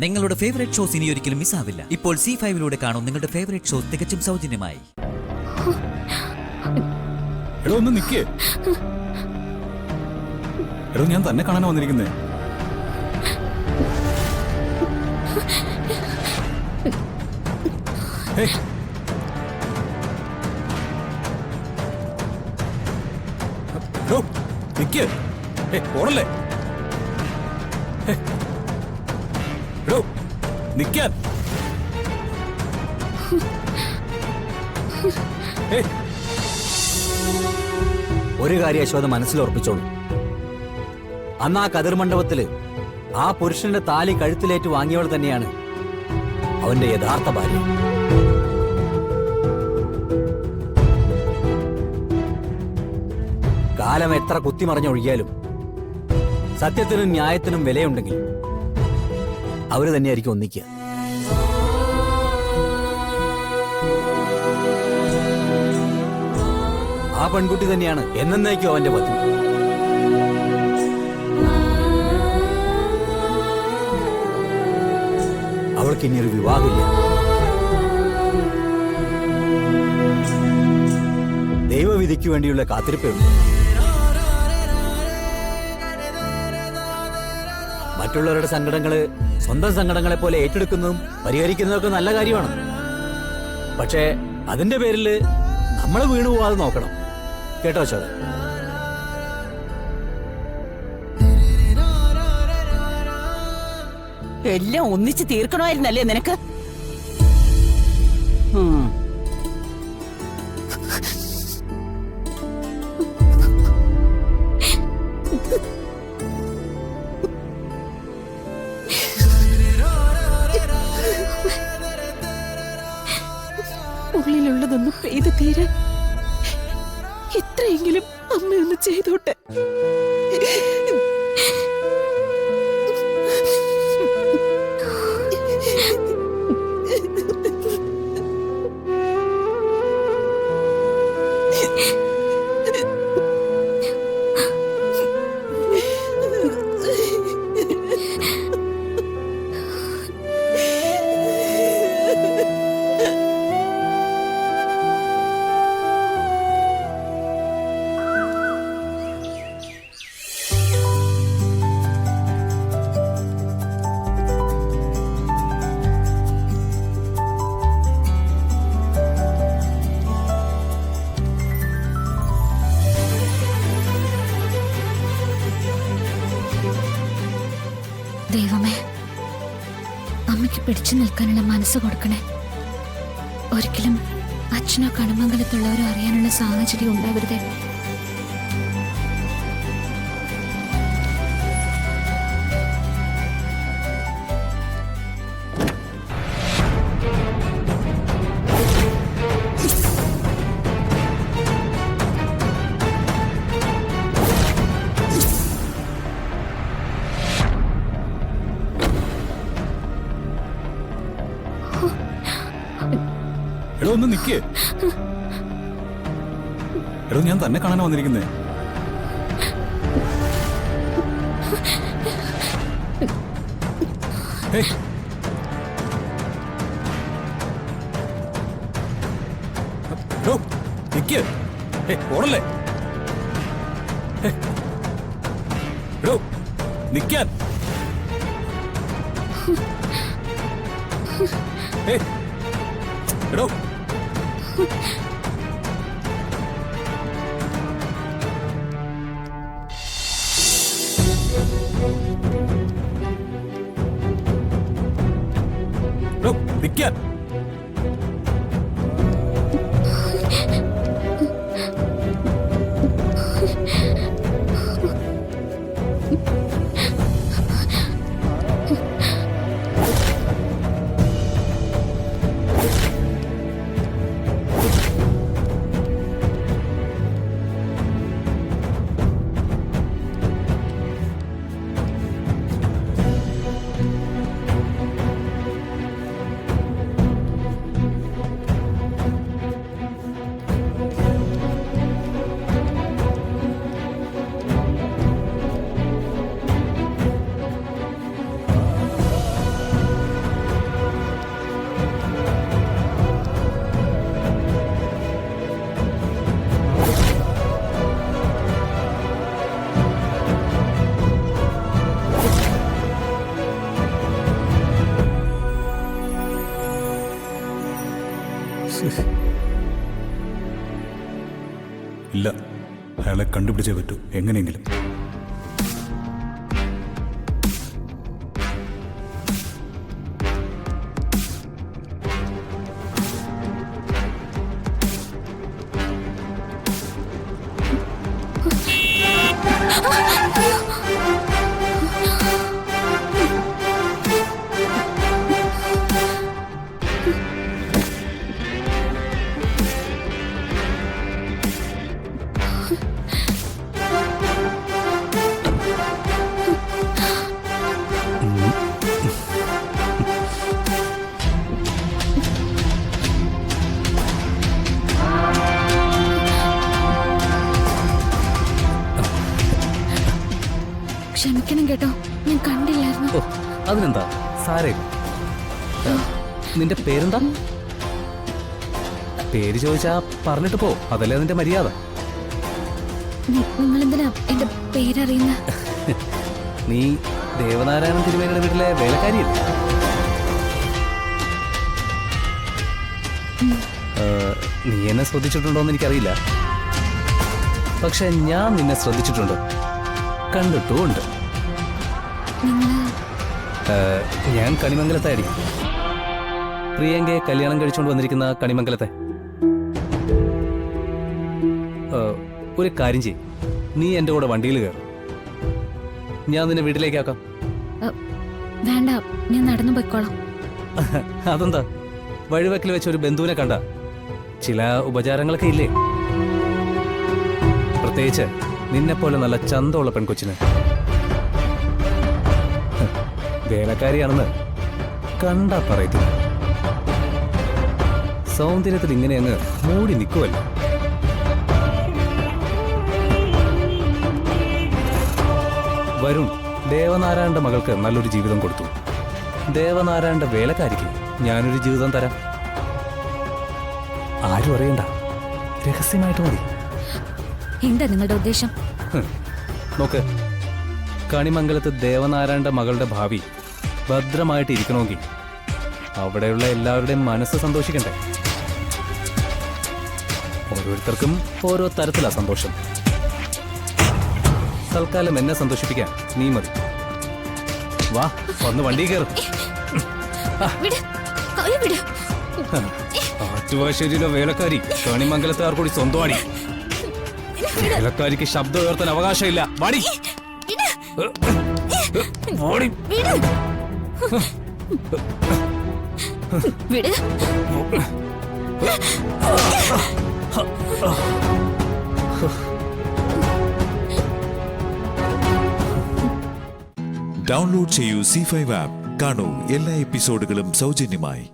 നിങ്ങളുടെ favourite shows ഇനി ഒരിക്കലും മിസ്സാവില്ല. ഇപ്പോൾ C5 കാണും നിങ്ങളുടെ ഫേവറേറ്റ് ഷോസ് തികച്ചും സൗജന്യമായി. എടോ ഒന്ന് നിക്കേ. എടോ ഞാൻ തന്നെ കാണാൻ വന്നിരിക്കുന്നേ. നിക്കേ ഓടല്ലേ. നിക്കാൻ ഒരു കാര്യം അശ്വത മനസ്സിലുറപ്പിച്ചോളൂ. അന്ന് ആ കതിർ മണ്ഡപത്തില് ആ പുരുഷന്റെ താലി കഴുത്തിലേറ്റ് വാങ്ങിയവൾ തന്നെയാണ് അവന്റെ യഥാർത്ഥ ഭാര്യ. കാലം എത്ര കുത്തിമറിഞ്ഞൊഴുകിയാലും സത്യത്തിനും ന്യായത്തിനും വിലയുണ്ടെങ്കിൽ അവര് തന്നെയായിരിക്കും ഒന്നിക്കുക. ആ പെൺകുട്ടി തന്നെയാണ് എന്നേക്കും അവന്റെ വധു. അവൾക്ക് ഇനിയൊരു വിവാഹമില്ല. ദൈവവിധിക്ക് വേണ്ടിയുള്ള കാത്തിരിപ്പുണ്ട്. മറ്റുള്ളവരുടെ സങ്കടങ്ങള് സ്വന്തം സങ്കടങ്ങളെ പോലെ ഏറ്റെടുക്കുന്നതും പരിഹരിക്കുന്നതൊക്കെ നല്ല കാര്യമാണ്. പക്ഷേ അതിന്റെ പേരില് നമ്മൾ വീണു പോവാതെ നോക്കണം കേട്ടോ ചോദ. എല്ലാം ഒന്നിച്ച് തീർക്കണമായിരുന്നല്ലേ നിനക്ക്? ഉള്ളിലുള്ളതൊന്ന് പെയ്ത് തീരാൻ ഇത്രയെങ്കിലും അമ്മയൊന്ന് ചെയ്തോട്ടെ. ദൈവമേ, അമ്മയ്ക്ക് പിടിച്ചു നിൽക്കാനുള്ള മനസ്സ് കൊടുക്കണേ. ഒരിക്കലും അച്ഛനോ കടമംഗലത്തുള്ളവരോ അറിയാനുള്ള സാഹചര്യം ഉണ്ടാവരുതേ. എടോ ഒന്ന് നിക്കേ. എടോ ഞാൻ തന്നെ കാണാൻ വന്നിരിക്കുന്നേ. നിക്കേ ഓടല്ലേ. എടോ നിക്കാൻ. എടോ നിക്കാൻ. ഇല്ല, അയാളെ കണ്ടുപിടിച്ചേ പറ്റൂ എങ്ങനെയെങ്കിലും. ക്ഷമിക്കണം കേട്ടോ, ഞാൻ കണ്ടില്ലായിരുന്നു. ഓ, അതിനെന്താ സാരേ. നിന്റെ പേരെന്താ? പേര് ചോദിച്ചാ പറഞ്ഞിട്ട് പോ, അതല്ലേ അതിന്റെ മര്യാദ. നിങ്ങളെന്തിനാ എന്റെ പേരറിയുന്ന? നീ ദേവനാരായണൻ തിരുമേനിയുടെ വീട്ടിലെ വേലക്കാരിയല്ലേ? നീ എന്നെ ശ്രദ്ധിച്ചിട്ടുണ്ടോന്ന് എനിക്കറിയില്ല, പക്ഷെ ഞാൻ നിന്നെ ശ്രദ്ധിച്ചിട്ടുണ്ട്, കണ്ടിട്ടുമുണ്ട്. ഞാൻ കണിമംഗലത്തായിരിക്കും. പ്രിയങ്കയെ കല്യാണം കഴിച്ചുകൊണ്ട് വന്നിരിക്കുന്ന കണിമംഗലത്തെ. ഒരു കാര്യം ചെയ്യും, നീ എൻ്റെ കൂടെ വണ്ടിയിൽ കയറും, ഞാൻ നിന്നെ വീട്ടിലേക്കാക്കാം. വേണ്ട, ഞാൻ നടന്നു പോയിക്കോളാം. അതെന്താ, വഴിവെക്കിൽ വെച്ച് ഒരു ബന്ധുവിനെ കണ്ട ചില ഉപചാരങ്ങളൊക്കെ ഇല്ലേ? പ്രത്യേകിച്ച് നിന്നെപ്പോലെ നല്ല ചന്തമുള്ള പെൺകൊച്ചിന്. വേലക്കാരിയാണെന്ന് കണ്ടാ പറയത്തില്ല. സൗന്ദര്യത്തിൽ ഇങ്ങനെ അങ്ങ് മൂടി നിൽക്കുമല്ലോ. വരുൺ ദേവനാരായണന്റെ മകൾക്ക് നല്ലൊരു ജീവിതം കൊടുത്തു. ദേവനാരായണന്റെ വേലക്കാരിക്ക് ഞാനൊരു ജീവിതം തരാം. ആരും അറിയണ്ട, രഹസ്യമായിട്ട് മതി. എന്താ നിങ്ങളുടെ ഉദ്ദേശം? നോക്ക്, കണിമംഗലത്ത് ദേവനാരായണന്റെ മകളുടെ ഭാവി ഭദ്രമായിട്ട് ഇരിക്കണമെങ്കിൽ അവിടെയുള്ള എല്ലാവരുടെയും മനസ്സ് സന്തോഷിക്കണ്ടേ? ഓരോരുത്തർക്കും ഓരോ തരത്തിലാ സന്തോഷം. തൽക്കാലം എന്നെ സന്തോഷിപ്പിക്കാൻ നീ മതി. വാ, വന്ന് വണ്ടി കയറും. ആറ്റുവാശ്ശേരിയിലെ വേലക്കാരി കണിമംഗലത്തുകാർ കൂടി സ്വന്തമാടി. വേലക്കാരിക്ക് ശബ്ദം ഉയർത്താൻ അവകാശമില്ല. വാടി. ഡൗൺലോഡ് ചെയ്യൂ C5 ആപ്പ്. കാണൂ എല്ലാ എപ്പിസോഡുകളും സൗജന്യമായി.